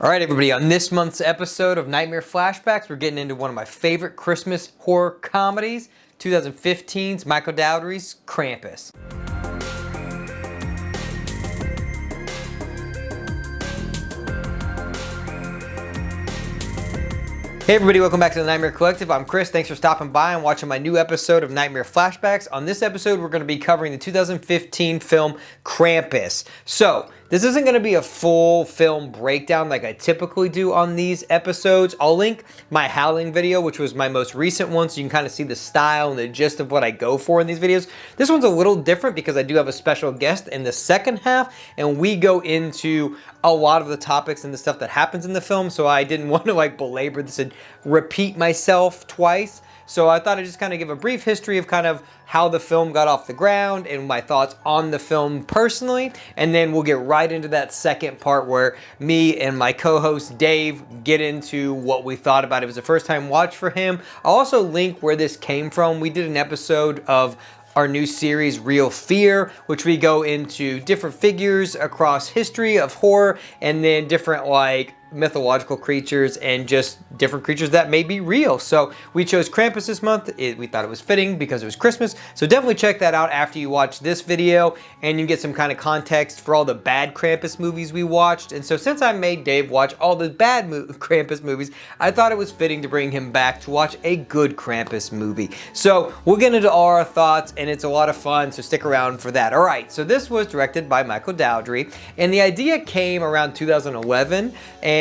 All right, everybody, on this month's episode of Nightmare Flashbacks, we're getting into one of my favorite Christmas horror comedies, 2015's Michael Dowdry's Krampus. Hey everybody, welcome back to the Nightmare Collective. I'm Chris. Thanks for stopping by and watching my new episode of Nightmare Flashbacks. On this episode, we're going to be covering the 2015 film Krampus. So, this isn't going to be a full film breakdown like I typically do on these episodes. I'll link my Howling video, which was my most recent one, so you can kind of see the style and the gist of what I go for in these videos. This one's a little different because I do have a special guest in the second half, and we go into a lot of the topics and the stuff that happens in the film, so I didn't want to like belabor this and repeat myself twice. So I thought I'd just kind of give a brief history of kind of how the film got off the ground and my thoughts on the film personally. And then we'll get right into that second part where me and my co-host Dave get into what we thought about it. It was a first time watch for him. I'll also link where this came from. We did an episode of our new series, Real Fear, which we go into different figures across history of horror and then different like mythological creatures and just different creatures that may be real. So we chose Krampus this month. We thought it was fitting because it was Christmas. So definitely check that out after you watch this video and you get some kind of context for all the bad Krampus movies we watched. And so since I made Dave watch all the bad Krampus movies, I thought it was fitting to bring him back to watch a good Krampus movie. So we'll get into all our thoughts and it's a lot of fun, so stick around for that. All right, so this was directed by Michael Dowdry and the idea came around 2011 and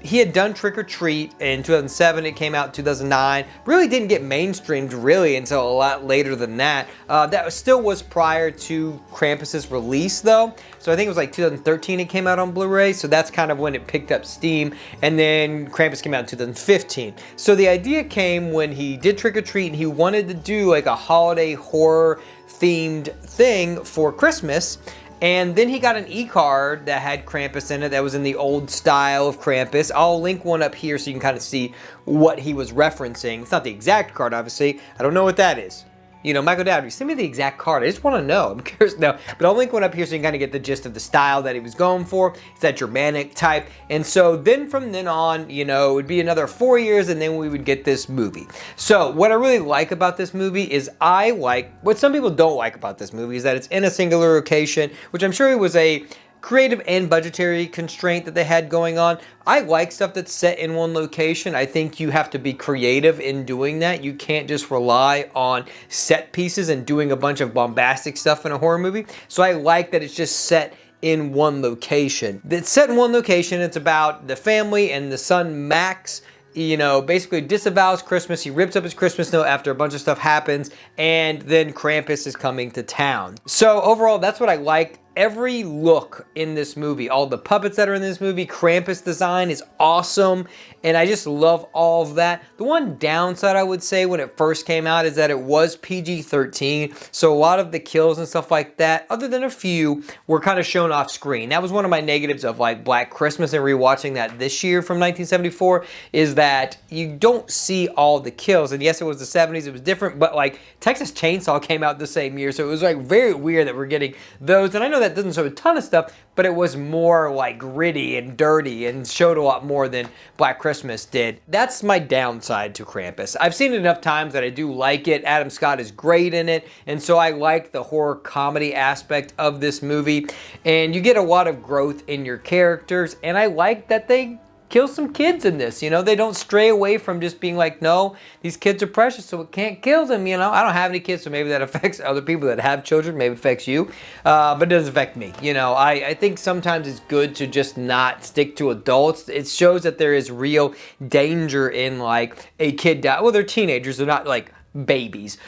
he had done Trick or Treat in 2007. It came out in 2009. Really didn't get mainstreamed really until a lot later than that. That still was prior to Krampus's release though. So I think it was like 2013 it came out on Blu-ray. So that's kind of when it picked up steam. And then Krampus came out in 2015. So the idea came when he did Trick or Treat and he wanted to do like a holiday horror themed thing for Christmas. And then he got an e-card that had Krampus in it that was in the old style of Krampus. I'll link one up here so you can kind of see what he was referencing. It's not the exact card, obviously. I don't know what that is. You know, Michael Dowdry, send me the exact card. I just want to know. I'm curious. No, but I'll link one up here so you can kind of get the gist of the style that he was going for. It's that Germanic type. And so then from then on, you know, it would be another 4 years and then we would get this movie. So what I really like about this movie is I like, what some people don't like about this movie is that it's in a singular location, which I'm sure it was a creative and budgetary constraint that they had going on. I like stuff that's set in one location. I think you have to be creative in doing that. You can't just rely on set pieces and doing a bunch of bombastic stuff in a horror movie. So I like that it's just set in one location. It's set in one location. It's about the family and the son Max, you know, basically disavows Christmas. He rips up his Christmas note after a bunch of stuff happens, and then Krampus is coming to town. So overall, that's what I like. Every look in this movie, all the puppets that are in this movie, Krampus design is awesome, and I just love all of that. The one downside I would say when it first came out is that it was PG-13, so a lot of the kills and stuff like that, other than a few, were kind of shown off screen. That was one of my negatives of like Black Christmas and rewatching that this year from 1974, is that you don't see all the kills. And yes, it was the 70s, it was different, but like Texas Chainsaw came out the same year, so it was like very weird that we're getting those. And I know that doesn't show a ton of stuff, but it was more like gritty and dirty and showed a lot more than Black Christmas did. That's my downside to Krampus. I've seen it enough times that I do like it. Adam Scott is great in it, and so I like the horror comedy aspect of this movie, and you get a lot of growth in your characters, and I like that they kill some kids in this. You know, they don't stray away from just being like, no, these kids are precious, so it can't kill them. You know, I don't have any kids, so maybe that affects other people that have children. Maybe it affects you, but it doesn't affect me. You know, I think sometimes it's good to just not stick to adults. It shows that there is real danger in like a kid die. Well, they're teenagers. They're not like babies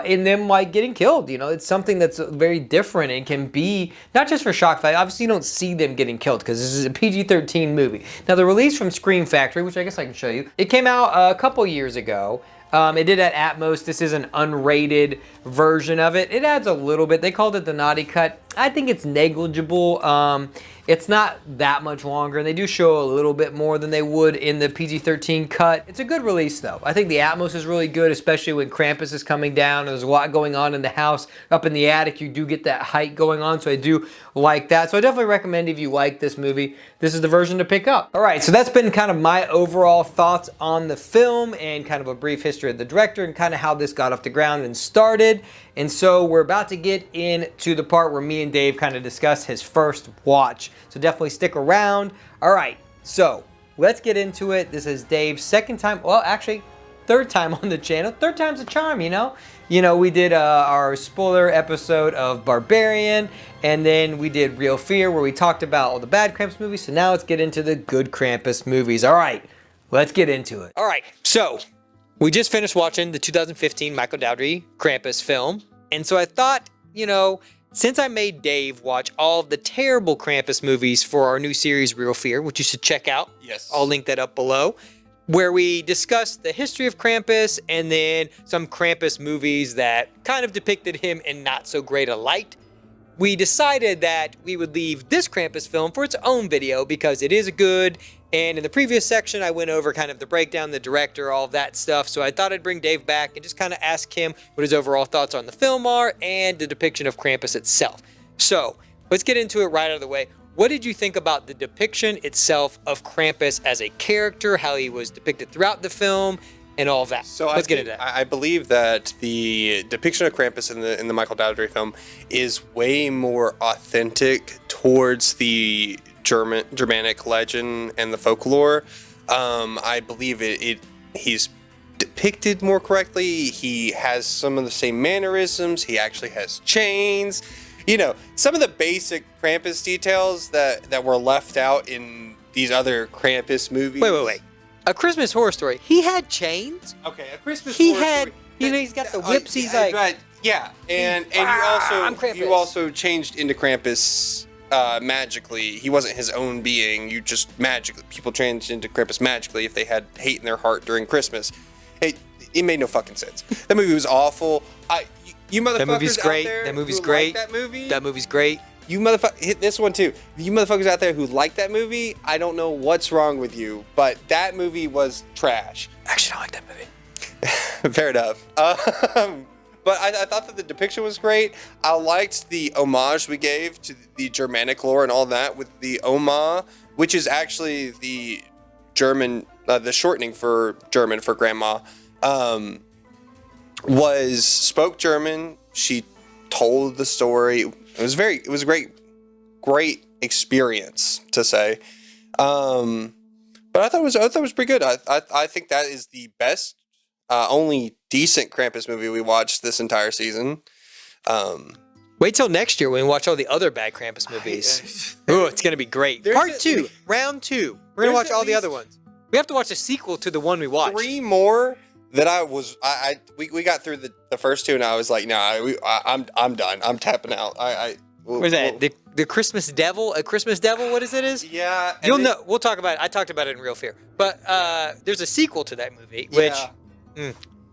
in them like getting killed. You know, it's something that's very different and can be not just for shock value. Obviously you don't see them getting killed because this is a PG-13 movie. Now the release from Scream Factory, which I guess I can show you, it came out a couple years ago. It did at Atmos. This is an unrated version of it. It adds a little bit. They called it the naughty cut. I think it's negligible. It's not that much longer, and they do show a little bit more than they would in the PG-13 cut. It's a good release, though. I think the atmos is really good, especially when Krampus is coming down and there's a lot going on in the house. Up in the attic, you do get that height going on, so I do like that. So I definitely recommend, if you like this movie, this is the version to pick up. All right, so that's been kind of my overall thoughts on the film and kind of a brief history of the director and kind of how this got off the ground and started. And so we're about to get into the part where me and Dave kind of discuss his first watch. So definitely stick around. All right, so let's get into it. This is Dave's second time, well, actually, third time on the channel. Third time's a charm, you know? You know, we did our spoiler episode of Barbarian, and then we did Real Fear, where we talked about all the bad Krampus movies. So now let's get into the good Krampus movies. All right, let's get into it. All right, so we just finished watching the 2015 Michael Dowdry Krampus film. And so I thought, you know, since I made Dave watch all of the terrible Krampus movies for our new series, Real Fear, which you should check out. Yes. I'll link that up below, where we discussed the history of Krampus and then some Krampus movies that kind of depicted him in not so great a light. We decided that we would leave this Krampus film for its own video because it is good. And in the previous section, I went over kind of the breakdown, the director, all of that stuff. So I thought I'd bring Dave back and just kind of ask him what his overall thoughts on the film are and the depiction of Krampus itself. So let's get into it right out of the way. What did you think about the depiction itself of Krampus as a character, how he was depicted throughout the film, and all of that? So let's get into that. I believe that the depiction of Krampus in the Michael Dowdry film is way more authentic towards the Germanic legend and the folklore. I believe he's depicted more correctly. He has some of the same mannerisms. He actually has chains. You know, some of the basic Krampus details that were left out in these other Krampus movies. Wait. A Christmas Horror Story. He had chains? Okay, A Christmas He Horror had, Story. you know, he's got the whips. He's like, right. Yeah, and you also changed into Krampus magically. He wasn't his own being. You just magically, people changed into Krampus magically if they had hate in their heart during Christmas. Hey, it made no fucking sense. That movie was awful. You motherfuckers that movie's great. out there That movie's who great. like that movie. That movie's great. You motherfuckers, hit this one too. You motherfuckers out there who like that movie, I don't know what's wrong with you, but that movie was trash. Actually, I don't like that movie. Fair enough. But I thought that the depiction was great. I liked the homage we gave to the Germanic lore and all that with the Oma, which is actually the German, the shortening for German for grandma, spoke German. She told the story. It was a great experience to say. But I thought it was pretty good. I think that is the best, only decent Krampus movie we watched this entire season. Wait till next year when we watch all the other bad Krampus movies. Ooh, it's gonna be great. Part 2, round 2. We're gonna watch all the other ones. We have to watch a sequel to the one we watched. 3 more that we got through the first 2 and I was like, I'm done. I'm tapping out. What is that? The Christmas Devil? A Christmas Devil? What is it? Yeah. You'll know. We'll talk about it. I talked about it in Real Fear. But there's a sequel to that movie, which.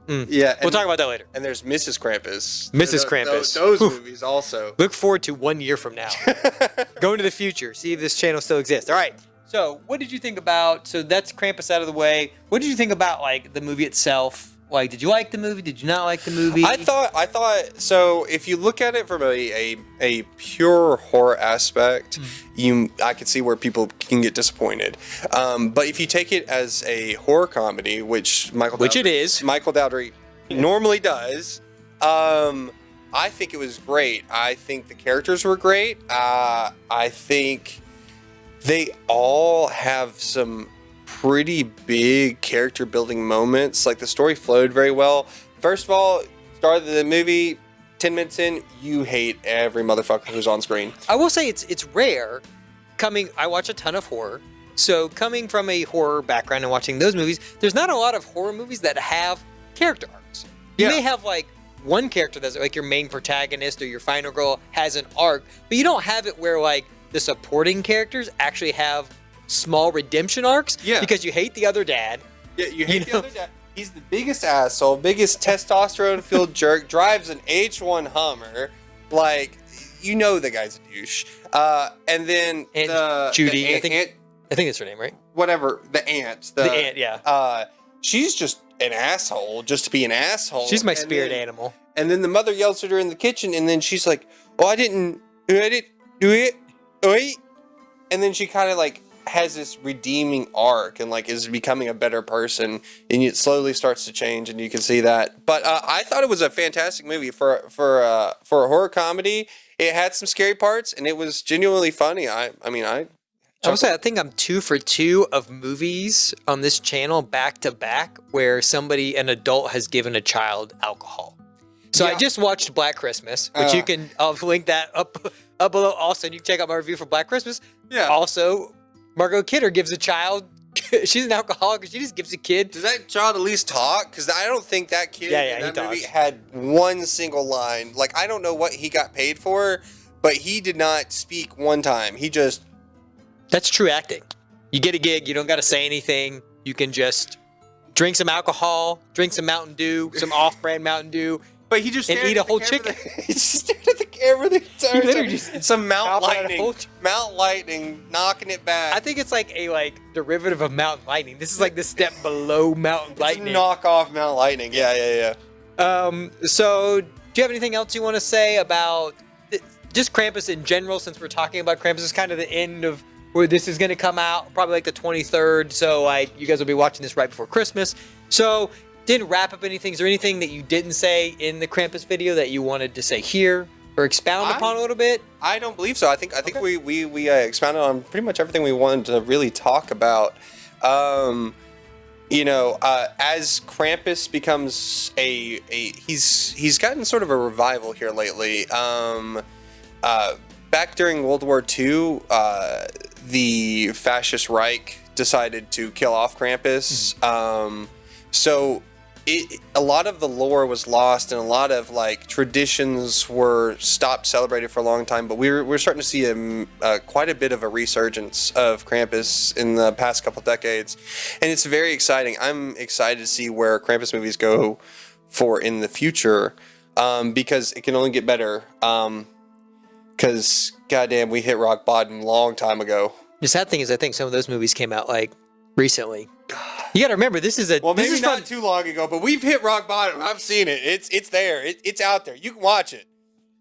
Yeah. We'll talk about that later. And there's Mrs. Krampus. Krampus. Those movies also. Look forward to 1 year from now. Go into the future. See if this channel still exists. All right. So what did you think about, so that's Krampus out of the way. What did you think about like the movie itself? Like, did you like the movie? Did you not like the movie? I thought so. If you look at it from a pure horror aspect, I could see where people can get disappointed. But if you take it as a horror comedy, which Michael Dowdry normally does, I think it was great. I think the characters were great. I think they all have some pretty big character building moments. Like the story flowed very well. First of all, start of the movie, 10 minutes in, you hate every motherfucker who's on screen. I will say it's rare I watch a ton of horror. So coming from a horror background and watching those movies, there's not a lot of horror movies that have character arcs. You may have like one character that's like your main protagonist or your final girl has an arc, but you don't have it where like the supporting characters actually have small redemption arcs because you hate the other dad. Yeah, you hate the other dad. He's the biggest asshole, biggest testosterone-filled jerk, drives an H1 Hummer. Like, you know the guy's a douche. And then Judy, I think that's her name, right? Whatever, the aunt. The aunt, yeah. She's just an asshole, just to be an asshole. She's my spirit animal. And then the mother yells at her in the kitchen, and then she's like, "Oh, I didn't do it, oi." And then she kind of like has this redeeming arc and like is becoming a better person, and it slowly starts to change, and you can see that. But I thought it was a fantastic movie for a horror comedy. It had some scary parts, and it was genuinely funny. I would say I think I'm 2 for 2 of movies on this channel back to back where an adult has given a child alcohol. So I just watched Black Christmas, which I'll link that up below. Also, you can check out my review for Black Christmas. Yeah. Also, Margot Kidder gives a child. She's an alcoholic, and she just gives a kid. Does that child at least talk? Because I don't think that kid in that movie had one single line. Like, I don't know what he got paid for, but he did not speak one time. He just... That's true acting. You get a gig, you don't got to say anything. You can just drink some alcohol, drink some Mountain Dew, some off-brand Mountain Dew, but he just and eat a whole chicken. He just stared at the camera the entire time. Just some Mount Lightning, knocking it back. I think it's like a derivative of Mountain Lightning. This is like the step below Mountain Lightning. Knock off Mount Lightning. Yeah. So, do you have anything else you want to say about just Krampus in general? Since we're talking about Krampus, it's kind of the end of where this is going to come out, probably like the 23rd. So, you guys will be watching this right before Christmas. So, didn't wrap up anything. Is there anything that you didn't say in the Krampus video that you wanted to say here or expound upon a little bit? I don't believe so. I think we expounded on pretty much everything we wanted to really talk about. As Krampus becomes he's gotten sort of a revival here lately. Back during World War II, the fascist Reich decided to kill off Krampus. So a lot of the lore was lost, and a lot of traditions were stopped celebrated for a long time. But we're starting to see quite a bit of a resurgence of Krampus in the past couple decades, and it's very exciting. I'm excited to see where Krampus movies go for in the future, because it can only get better. Because goddamn, we hit rock bottom a long time ago. The sad thing is, I think some of those movies came out recently. You got to remember, this is not too long ago, but we've hit rock bottom. I've seen it. It's there. It's out there. You can watch it.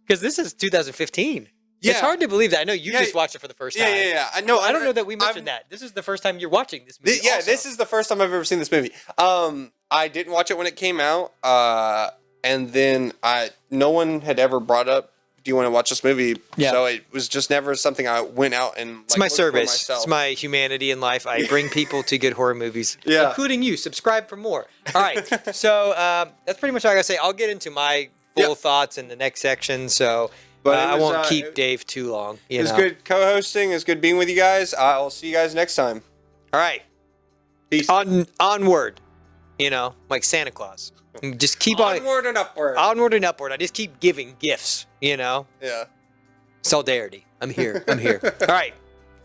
Because this is 2015. Yeah. It's hard to believe that. I know you just watched it for the first time. Yeah. I don't know that we mentioned that. This is the first time you're watching this movie. This is the first time I've ever seen this movie. I didn't watch it when it came out, and then no one had ever brought up, do you want to watch this movie? Yeah. So it was just never something I went out and it's my service. It's my humanity in life. I bring people to good horror movies, yeah, including you. Subscribe for more. All right. So that's pretty much all I gotta say. I'll get into my full thoughts in the next section. So I won't keep Dave too long. It was good co-hosting. It was good being with you guys. I'll see you guys next time. All right. Peace. Onward. Like Santa Claus. Just keep onward and upward. Onward and upward. I just keep giving gifts, Yeah. Solidarity. I'm here. All right.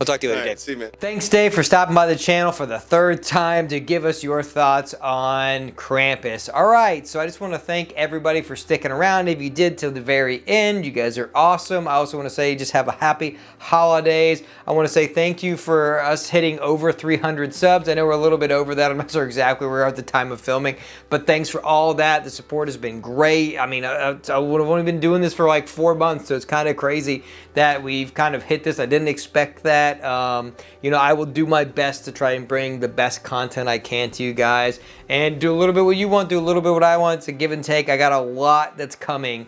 I'll talk to you later, Dave. See you, man. Thanks, Dave, for stopping by the channel for the third time to give us your thoughts on Krampus. All right, so I just want to thank everybody for sticking around. If you did till the very end, you guys are awesome. I also want to say just have a happy holidays. I want to say thank you for us hitting over 300 subs. I know we're a little bit over that. I'm not sure exactly where we are at the time of filming, but thanks for all that. The support has been great. I mean, I would have only been doing this for like 4 months, so it's kind of crazy that we've kind of hit this. I didn't expect that. I will do my best to try and bring the best content I can to you guys and do a little bit what you want, do a little bit what I want. It's a give and take. I got a lot that's coming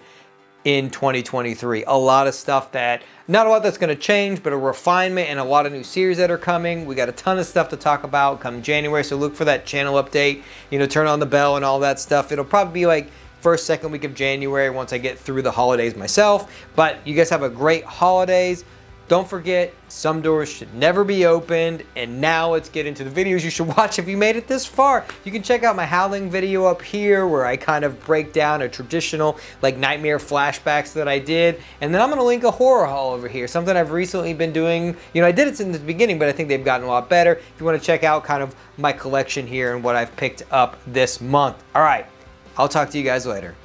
in 2023. A lot of stuff not a lot that's going to change, but a refinement and a lot of new series that are coming. We got a ton of stuff to talk about come January, so look for that channel update. Turn on the bell and all that stuff. It'll probably be like first, second week of January once I get through the holidays myself. But you guys have a great holidays. Don't forget, some doors should never be opened. And now let's get into the videos you should watch if you made it this far. You can check out my Howling video up here where I kind of break down a traditional nightmare flashbacks that I did. And then I'm gonna link a horror haul over here, something I've recently been doing. I did it in the beginning, but I think they've gotten a lot better. If you wanna check out kind of my collection here and what I've picked up this month. All right, I'll talk to you guys later.